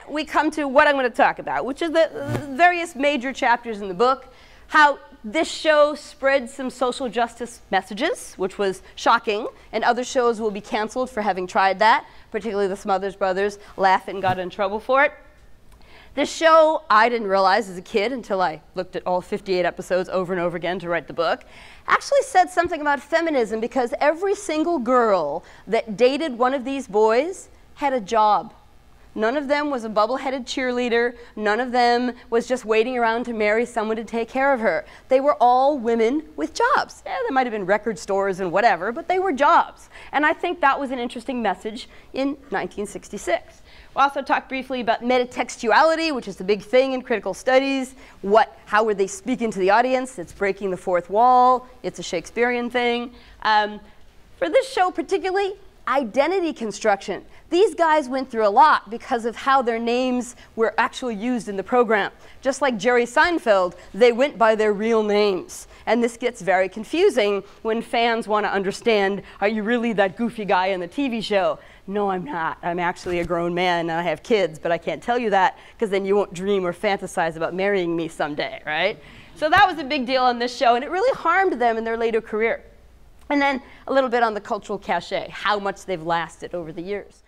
that, we come to what I'm going to talk about, which is the various major chapters in the book, how this show spread some social justice messages, which was shocking, and other shows will be canceled for having tried that, particularly the Smothers Brothers laughed and got in trouble for it. This show, I didn't realize as a kid until I looked at all 58 episodes over and over again to write the book, actually said something about feminism because every single girl that dated one of these boys had a job. None of them was a bubble-headed cheerleader. None of them was just waiting around to marry someone to take care of her. They were all women with jobs. Yeah, there might have been record stores and whatever, but they were jobs. And I think that was an interesting message in 1966. We'll also talk briefly about metatextuality, which is the big thing in critical studies. How were they speaking to the audience? It's breaking the fourth wall. It's a Shakespearean thing. For this show particularly, identity construction. These guys went through a lot because of how their names were actually used in the program. Just like Jerry Seinfeld, they went by their real names. And this gets very confusing when fans want to understand, are you really that goofy guy in the TV show? No, I'm not. I'm actually a grown man and I have kids, but I can't tell you that because then you won't dream or fantasize about marrying me someday, right? So that was a big deal on this show, and it really harmed them in their later career. And then a little bit on the cultural cachet, how much they've lasted over the years.